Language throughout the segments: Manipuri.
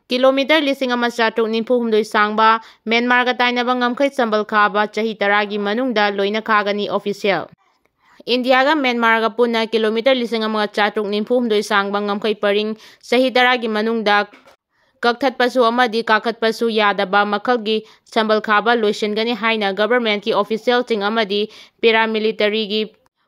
kilometer 1,794 sangba Myanmar ga tainaba ngamkhai sambal khaba chahi 10 gi manungda loina khagani official. India ga Myanmar ga puna kilometer 1,794 sangba ngamkhai paring chahi 10 gi manungda kakthатpasu amadi kakhatpasu yadaba makhalgi sambal khaba loisengani haina government ki official ting amadi paramilitary gi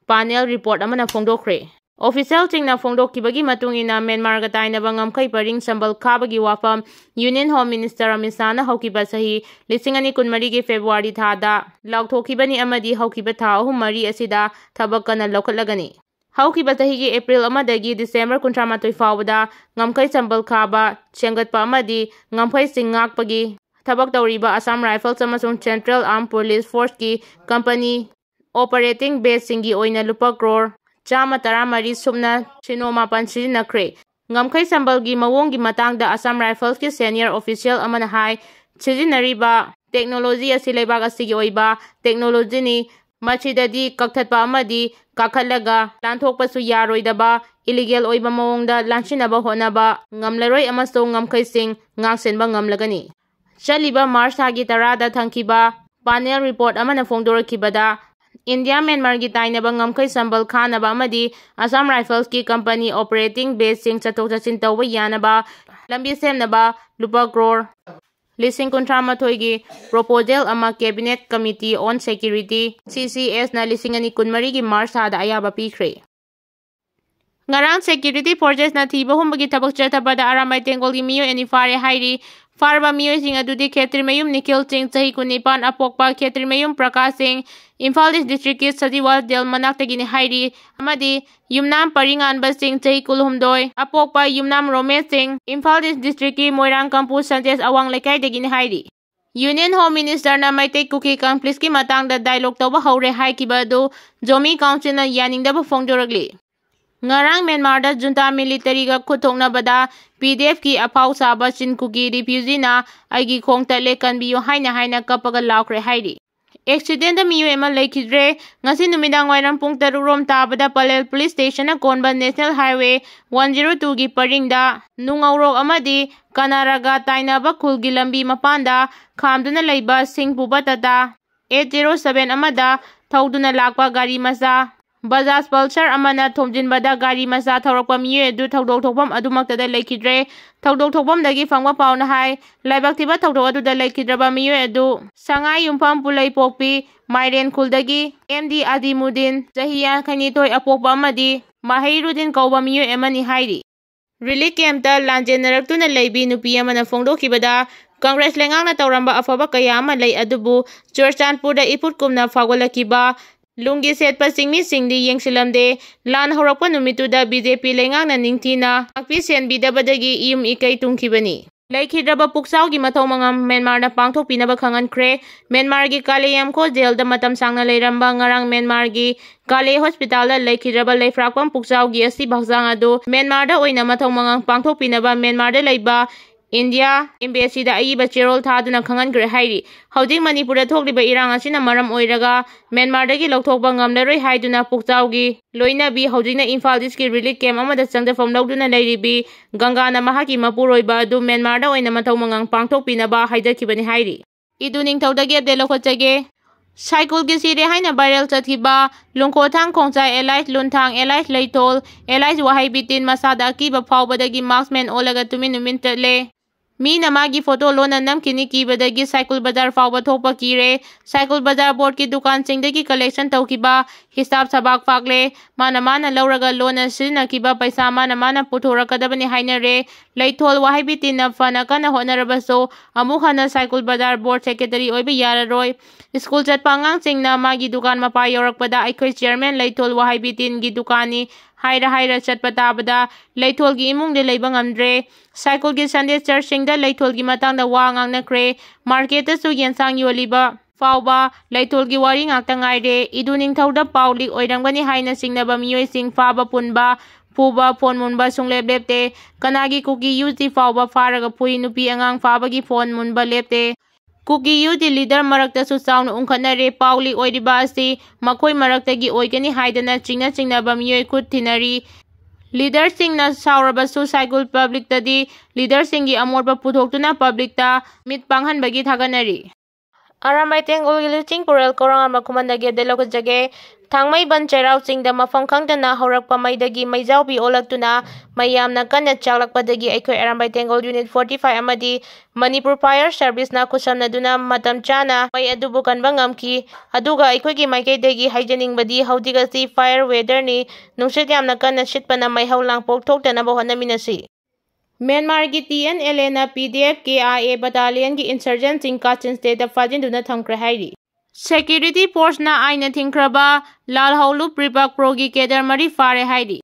panel report amana phongdokhre. Official tingna phongdokhibagi matungina Myanmar ga tainaba ngamkhai paring sambal khabagi wafam Union Home Minister Amit Shah na haukiba sahi 2023 gi February thada laukthokibani amadi haukiba tha 3 asida thabak kana lokhatlagani. Haukiba sahi gi April amadagi December 13 fawda ngamkhai sambal khaba chengatpa amadi ngamkhai sing ngakpagi thabak tawriba Assam Rifles amasung Central Armed Police Force ki company operating base singi oina lupa crore Chama 13 subna Sinoma Pansi Nakre. Ngamkhai sambal gi mawong gi matangda Assam Rifles ki senior official amana hai Chijinariba technology asi leibak asigi oiba technology ni machidadi kakthatpa amadi kakhatlaga lanthokpasu yaroidaba illegal oiba mawongda lansinaba honaba ngamlaroi amasung ngamkhai sing ngaksenba ngamlagani. Chaliba March thagi 10 da thangkiba panel report amana phongdorakibada India Myanmar gi tainaba ngamkhai sambal khanaba amadi Assam Rifles ki company operating base sing chathok chachin tawba yanaba lambi semnaba lupa crore 1,038 gi proposal ama cabinet committee on security CCS na 2023 gi March thada ayaba pikhre. Ngarang security forces na thiba humbagi thabak chathabada aramai tengol gi miyo ani phare hairi farba miyo sing adudi khetri mayum nikhil sing chahi 19 apokpa khetri mayum prakash sing Imphal district ki Sajiwal Del manaktagini hairi amadi Yumnam Paringan Basing chahi 12 apokpa Yumnam Romesh Singh Imphal district ki Moirang Kampu Sanchez Awang Lekai dagini hairi. Union Home Minister na Maitei Kuki conflicts ki matangda dialogue tawba haure haikiba do Zomi Council na yaningdaba phongdoragli. Ngarang Myanmar da Junta military ga khuthoknabada PDF ki apau saba chin Kuki refugee na aigi khongta lekan biyo haina kapaga laukre hairi. Accident da miyo ema lekhidre ngasi numidang wairam pung 3 rom tabada Palel police station na konba National Highway 102 gi paringda nungaurok amadi kanaraga tainaba khulgi lambi mapanda khamduna leiba singpuba tata 807 amada thauduna lakpa gari macha Bajaj Pulsar amana thomjinbada gari macha thaurakpa miyo edu thaudok thokpam adumaktada lekhidre thaudok thokpam dagi phangwa pauna hai laibak thiba thaudok aduda lekhidraba miyo edu sangai yumpham pulai pokpi Mairen khuldagi MD Adimudin Jahiya Khanitoi apokpa amadi Mahirudin kauba miyo emani hairi. Relief camp ta lanjenaraktu na leibi nupi amana phongdokhibada Congress lengangna tawramba afaba kaya ama lei adubu Churchanpur da iput kumna phagwalakiba Lungi setpa singmi singdi yengsilamde lan horakpa numituda BJP lengangna ningthina akpi senbidabadagi iyum ikai tungkhibani. Laikhidraba puksau gi mathau mangam Myanmar na pangthokpinaba khangankre Myanmar gi Kaleyam ko jail da matam sangna leiramba ngarang Myanmar gi Kale hospital da laikhidraba leifrakpam puksau gi asi bhaksang adu Myanmar da oina mathau mangam pangthokpinaba Myanmar da leiba India Embassy da aiba cherol thaduna khangankre hairi. Hauji Manipur da thokliba irang asina maram oiraga Myanmar dagi lokthokba ngamlaroi haiduna puksaugi loina bi haujina Imphal district relief camp amada changdafam lawduna leiribi Gangana mahaki mapuroiba adu Myanmar da oina mathau mangang pangthokpinaba haidakhibani hairi. Idu ningthaudagi update lokhochage Cycle ki sire haina viral chatkiba lungkhothang khongchai Elais lunthang Elais leitol Elais wahai bitin masada akiba phawbadagi marksman olaga tumin tatle Mi namagi photo lona namkini kibadagi cycle bazar fawba thokpa kire cycle bazar board ki dukan singdagi collection tawkiba hisab sabak fakle mana lauraga lona sina kiba paisa mana puthorakadabani hainare leithol wahibitin na fana kana honarabaso amukhana cycle bazar board secretary oiba yararoi school chatpa angang singna magi dukan mapa yorakpada aikhoi chairman leithol wahibitin gi dukani haira chatpa tabada leithol gi imung de leiba ngamdre cycle gi Sunday church singda leithol gi matangda wa ngangnakre market ta su yensang yoliba fawba leithol gi wari ngakta ngaire idu ningthauda pauli oirangani haina singnaba miyoi sing faba punba puba phone munba sunglep lepte kanagi Kuki yuti fawba faraga pui nupi angang faba gi phone munba lepte Kuki yuti leader marakta su sauna ungkhatnari pauli oiriba asi makhoi maraktagi oigani haidana chingnaba miyoi khut thinari लीडरसिंगना साउरबसु साइकुल पब्लिकतदी लीडरसिंगी अमोटपा पुथोक्तुना पब्लिकता मित पांगहनबगी थागनरी। अरामाई तेंगोलगी लुचिंग पुरल कोरंगा खुमनदगी देलोक जगे थांगमई बन चैराव चिंगदा मफम खंगतना हौरकपा मैदगी मैजाउबी ओलक्तुना मयामना कन्ना चालकपदगी अखोय अरामाई तेंगोल यूनिट 45 अमदी मणिपुर फायर सर्विस ना खुसमनदुना मतम चाना मै अदुबु कनबा ngamki अदुगा अखोयगी माइकैदगी हाइजनिंगबदी हौदिगसी फायर वेदरनी नुंसित यामना कन्ना सिटपना मैहौ लांगपोक थोक्तनबा होनमिनसी। म्यांमार की TNLA ना PDF KIA बटालियन की इंसर्जेंट काचिन स्टेट फाजिंदुना थमख्रे हाइरी। सेक्यूरिटी फोर्स ना आइना थिंख्रबा लालहौलु प्रिपाक प्रोगी केडर मरी फारे हाइरी।